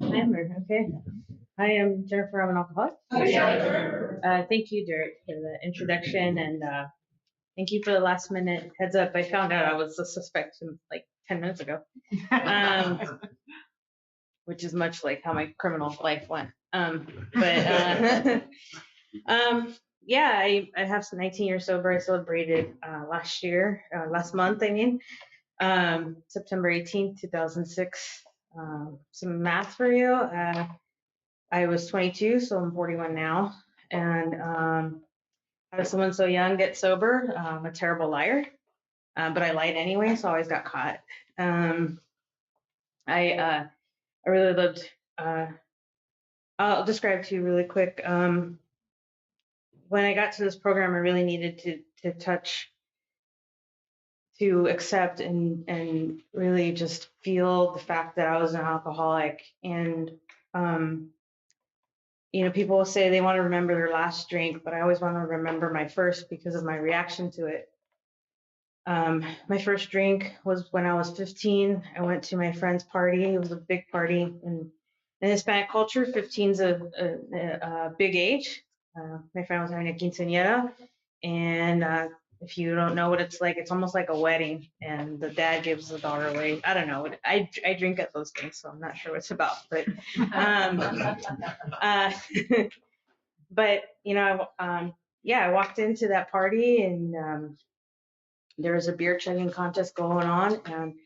Timer, okay. I am Jennifer. I'm an alcoholic. Thank you, Derek, for the introduction, and thank you for the last minute heads up. I found out I was a suspect like 10 minutes ago, which is much like how my criminal life went. Yeah, I have some 19 years sober. I celebrated last month, I mean, September 18th, 2006. Some math for you. I was 22, so I'm 41 now. And how does someone so young get sober? I'm a terrible liar, but I lied anyway, so I always got caught. I really loved. I'll describe to you really quick. When I got to this program, I really needed to accept and really just feel the fact that I was an alcoholic. And people will say they want to remember their last drink, but I always want to remember my first because of my reaction to it. My first drink was when I was 15. I went to my friend's party. It was a big party in Hispanic culture. 15 is a big age. My friend was having a quinceañera, and if you don't know what it's like, it's almost like a wedding, and the dad gives the daughter away. I don't know. I drink at those things, so I'm not sure what it's about. But but I walked into that party, and there was a beer chugging contest going on, and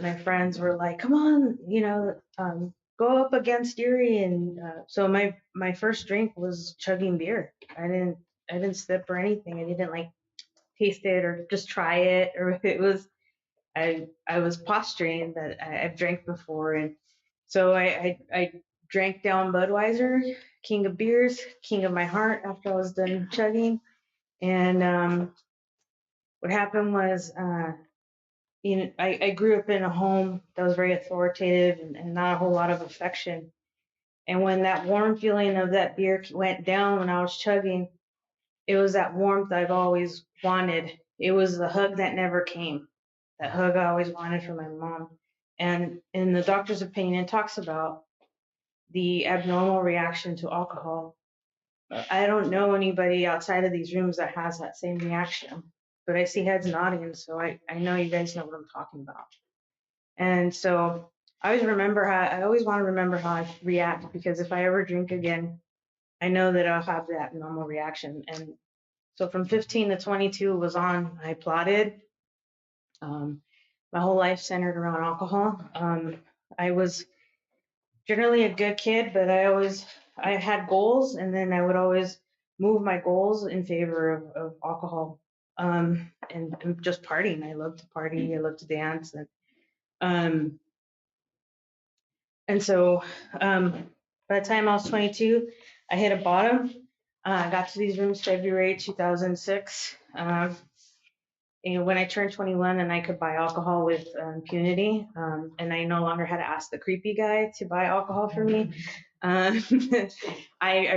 my friends were like, "Come on, go up against Yuri." And so my first drink was chugging beer. I didn't sip or anything. I didn't like taste it or just try it, or if it was I was posturing that I've drank before, and so I drank down Budweiser, king of beers, king of my heart, after I was done chugging. And what happened was, I grew up in a home that was very authoritative and not a whole lot of affection. And when that warm feeling of that beer went down when I was chugging, it was that warmth I've always wanted. It was the hug that never came, that hug I always wanted from my mom. And in the doctor's opinion, it talks about the abnormal reaction to alcohol. I don't know anybody outside of these rooms that has that same reaction, but I see heads nodding, so I know you guys know what I'm talking about. And so I always want to remember how I react, because if I ever drink again, I know that I'll have that normal reaction. And so from 15 to 22 was on, I plotted. My whole life centered around alcohol. I was generally a good kid, but I had goals, and then I would always move my goals in favor of alcohol, and just partying. I love to party. I love to dance. And so by the time I was 22, I hit a bottom. I got to these rooms February 2006. When I turned 21 and I could buy alcohol with impunity, and I no longer had to ask the creepy guy to buy alcohol for me, I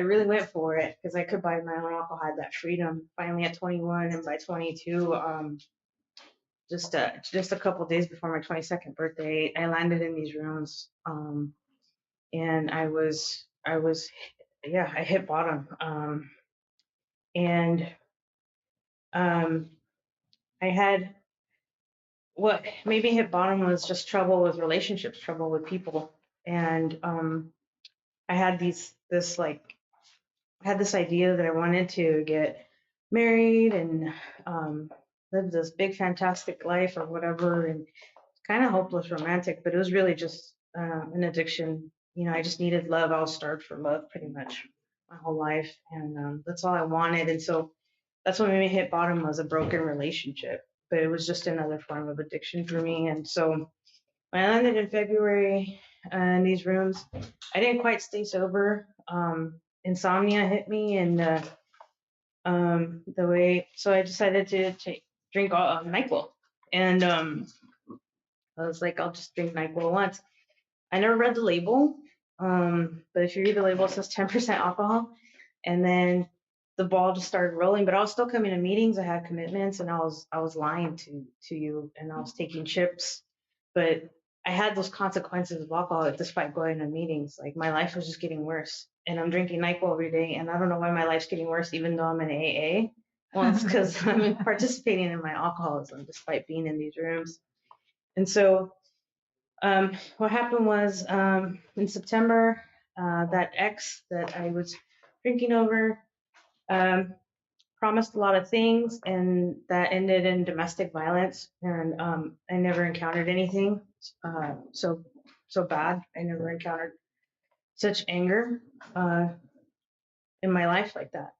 really went for it because I could buy my own alcohol. I had that freedom finally at 21, and by 22, just a couple days before my 22nd birthday, I landed in these rooms, and I hit bottom, and I had what made me hit bottom was just trouble with relationships, trouble with people, and I had this idea that I wanted to get married and live this big fantastic life or whatever, and kind of hopeless romantic, but it was really just an addiction. I just needed love. I was starved for love pretty much my whole life, and that's all I wanted. And so that's what made me hit bottom, was a broken relationship, but it was just another form of addiction for me. And so when I landed in February in these rooms, I didn't quite stay sober. Insomnia hit me, and so I decided to drink NyQuil, and I was like, I'll just drink NyQuil once. I never read the label, but if you read the label, it says 10% alcohol, and then the ball just started rolling. But I was still coming to meetings. I had commitments, and I was lying to you, and I was taking chips. But I had those consequences of alcohol despite going to meetings. Like my life was just getting worse. And I'm drinking NyQuil every day, and I don't know why my life's getting worse, even though I'm in AA. Well, it's because I'm participating in my alcoholism despite being in these rooms. And so, what happened was in September, that ex that I was drinking over um, promised a lot of things, and that ended in domestic violence. And I never encountered anything so bad. I never encountered such anger uh, in my life like that,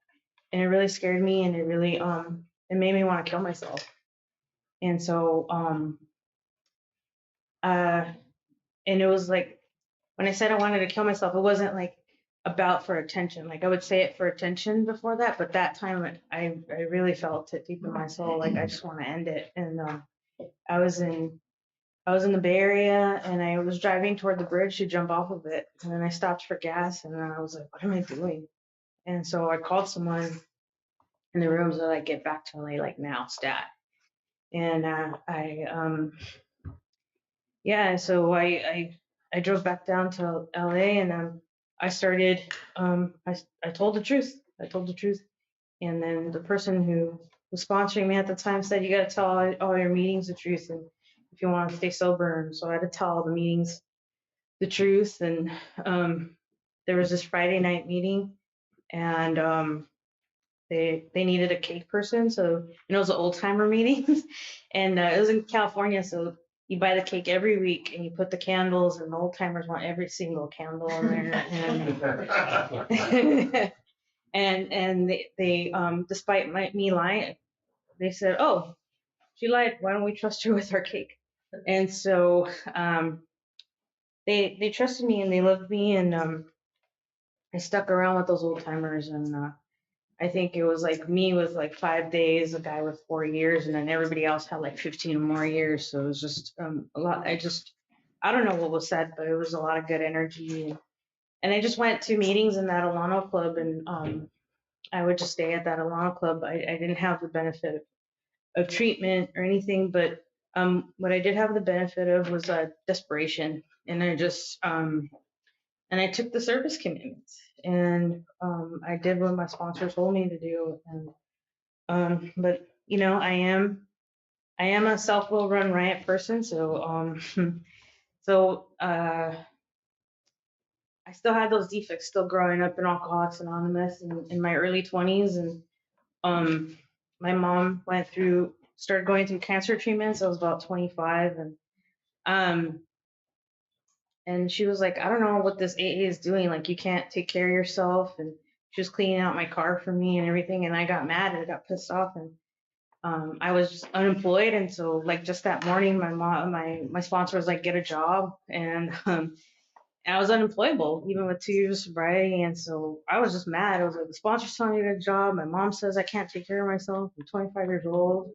and it really scared me, and it really it made me want to kill myself. And so uh, and it was like when I said I wanted to kill myself, it wasn't like about for attention. Like I would say it for attention before that, but that time I really felt it deep in my soul. Like I just want to end it. And I was in I was in the Bay Area, and I was driving toward the bridge to jump off of it, and then I stopped for gas, and then I was like, what am I doing? And so I called someone in the rooms that like get back to me like now stat. And yeah, so I drove back down to LA, and I started I told the truth. I told the truth. And then the person who was sponsoring me at the time said, you got to tell all your meetings the truth, and if you want to stay sober. And so I had to tell all the meetings the truth. And there was this Friday night meeting, and they needed a cake person. So it was an old timer meeting, and it was in California. So you buy the cake every week, and you put the candles, and the old timers want every single candle in there. And and they despite me lying, they said, oh, she lied. Why don't we trust her with our cake? And so they trusted me, and they loved me, and I stuck around with those old timers. And I think it was like me with like 5 days, a guy with 4 years, and then everybody else had like 15 or more years. So it was just a lot. I don't know what was said, but it was a lot of good energy. And I just went to meetings in that Alano Club, and I would just stay at that Alano Club. I didn't have the benefit of treatment or anything, but what I did have the benefit of was desperation. And I took the service commitments, and I did what my sponsor told me to do. And but I am a self-will run riot person. So so I still had those defects still growing up in Alcoholics Anonymous in my early 20s. And um my mom started going through cancer treatments. I was about 25. Um and she was like, I don't know what this AA is doing. Like, you can't take care of yourself. And she was cleaning out my car for me and everything. And I got mad and I got pissed off. And I was just unemployed. And so like just that morning, my sponsor was like, get a job. And I was unemployable even with 2 years of sobriety. And so I was just mad. I was like, the sponsor's telling me to get a job. My mom says I can't take care of myself. I'm 25 years old.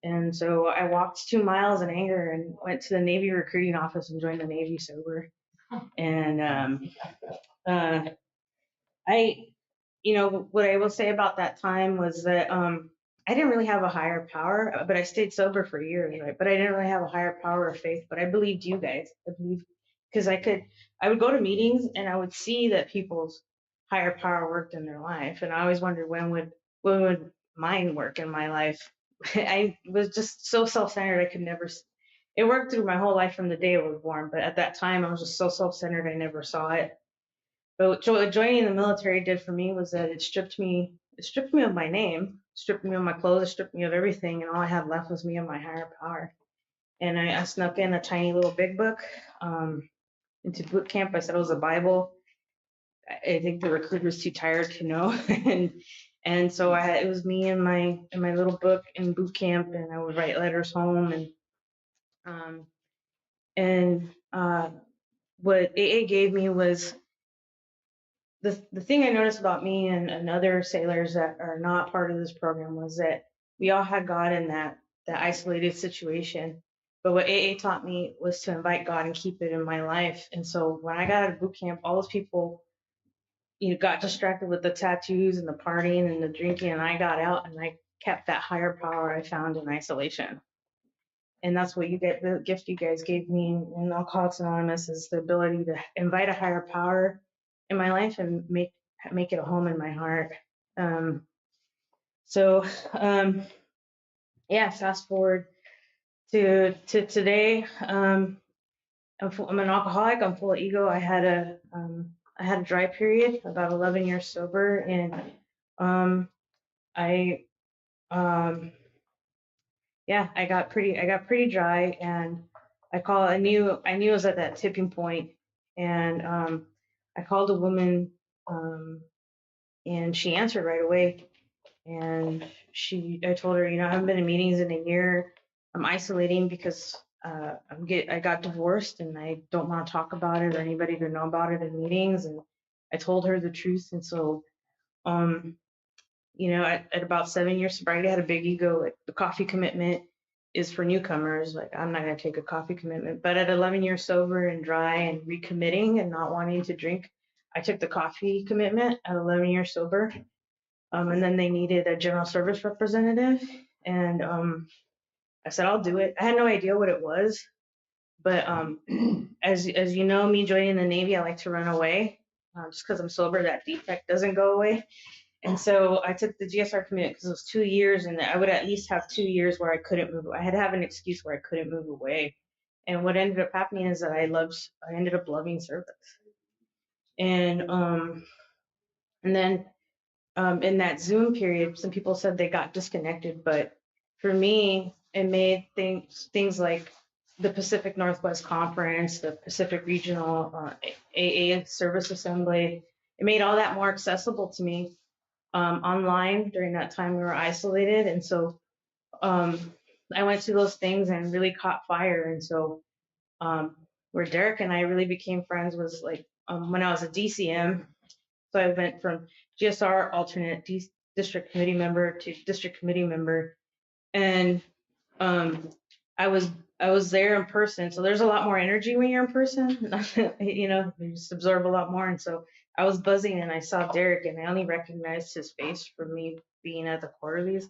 And so I walked 2 miles in anger and went to the Navy recruiting office and joined the Navy sober. And uh, I, what I will say about that time was that I didn't really have a higher power, but I stayed sober for years, right? But I didn't really have a higher power of faith. But I believed you guys. I believed because I would go to meetings and I would see that people's higher power worked in their life, and I always wondered when would mine work in my life. I was just so self-centered. I could never. It worked through my whole life from the day I was born, but at that time I was just so self-centered. I never saw it. But what joining the military did for me was that it stripped me of my name, stripped me of my clothes, it stripped me of everything, and all I had left was me and my higher power. And I snuck in a tiny little big book into boot camp. I said it was a Bible. I think the recruiter was too tired to know, and so it was me and my little book in boot camp, and I would write letters home. Um, and what AA gave me was the thing I noticed about me and other sailors that are not part of this program was that we all had God in that isolated situation. But what AA taught me was to invite God and keep it in my life. And so when I got out of boot camp, all those people, got distracted with the tattoos and the partying and the drinking, and I got out and I kept that higher power I found in isolation. And that's what you get, the gift you guys gave me in Alcoholics Anonymous, is the ability to invite a higher power in my life and make it a home in my heart. Um, so yeah, fast forward to today. I'm an alcoholic. I'm full of ego. I had a dry period, about 11 years sober, and I yeah, I got pretty dry, and I knew I was at that tipping point, and I called a woman, um, and she answered right away, and I told her, I haven't been in meetings in a year. I'm isolating because I got divorced, and I don't want to talk about it or anybody to know about it in meetings, and I told her the truth, and so um at about 7 years sobriety, I had a big ego. Like, the coffee commitment is for newcomers. Like, I'm not going to take a coffee commitment. But at 11 years sober and dry and recommitting and not wanting to drink, I took the coffee commitment at 11 years sober. And then they needed a general service representative. And I said, I'll do it. I had no idea what it was. But as you know, me joining the Navy, I like to run away. Just because I'm sober, that defect doesn't go away. And so I took the GSR commitment because it was 2 years, and I would at least have 2 years where I couldn't move. I had to have an excuse where I couldn't move away. And what ended up happening is that I ended up loving service. And then in that Zoom period, some people said they got disconnected, but for me, it made things like the Pacific Northwest Conference, the Pacific Regional AA Service Assembly. It made all that more accessible to me online during that time we were isolated. And so I went to those things and really caught fire. And so where Derek and I really became friends was like when I was a DCM. So I went from GSR alternate district committee member to district committee member. And um, I was there in person. So there's a lot more energy when you're in person. You just absorb a lot more. And so I was buzzing, and I saw Derek, and I only recognized his face from me being at the quarterlies.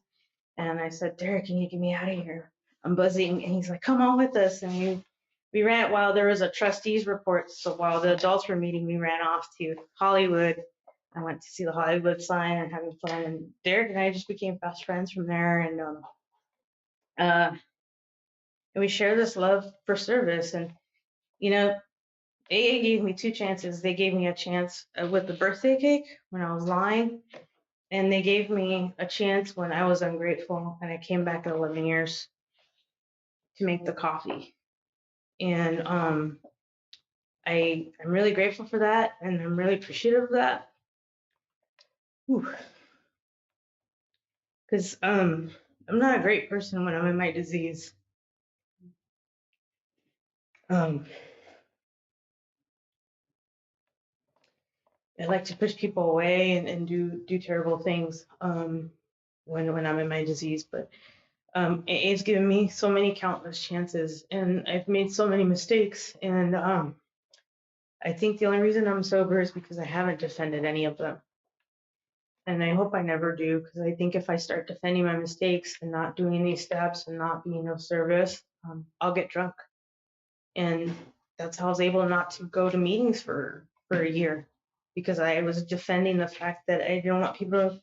And I said, Derek, can you get me out of here? I'm buzzing. And he's like, come on with us. And we ran while there was a trustees report. So while the adults were meeting, we ran off to Hollywood. I went to see the Hollywood sign and having fun. And Derek and I just became fast friends from there. And we share this love for service. And AA gave me 2 chances. They gave me a chance with the birthday cake when I was lying, and they gave me a chance when I was ungrateful, and I came back at 11 years to make the coffee. And I'm really grateful for that, and I'm really appreciative of that. Because I'm not a great person when I'm in my disease. I like to push people away and do terrible things when I'm in my disease. But it's given me so many countless chances, and I've made so many mistakes. And I think the only reason I'm sober is because I haven't defended any of them. And I hope I never do, because I think if I start defending my mistakes and not doing these steps and not being of service, I'll get drunk. And that's how I was able not to go to meetings for a year, because I was defending the fact that I didn't want people to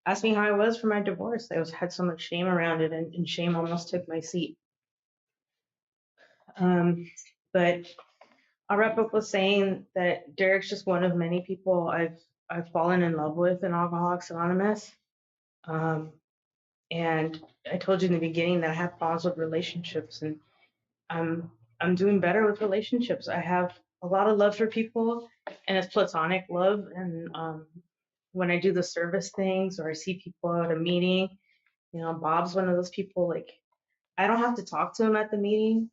ask me how I was for my divorce. I had so much shame around it, and shame almost took my seat. But I'll wrap up with saying that Derek's just one of many people I've fallen in love with in Alcoholics Anonymous. And I told you in the beginning that I have problems with relationships, and I'm doing better with relationships. I have a lot of love for people, and it's platonic love. And when I do the service things, or I see people at a meeting, Bob's one of those people. Like, I don't have to talk to him at the meeting,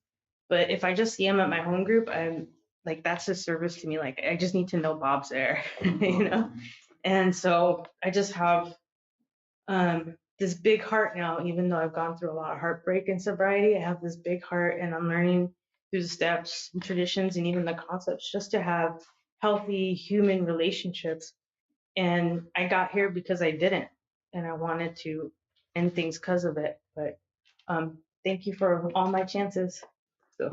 but if I just see him at my home group, I'm like, that's his service to me. Like, I just need to know Bob's there, And so I just have this big heart now. Even though I've gone through a lot of heartbreak in sobriety, I have this big heart, and I'm learning through the steps and traditions and even the concepts just to have healthy human relationships. And I got here because I didn't, and I wanted to end things because of it. But thank you for all my chances. So.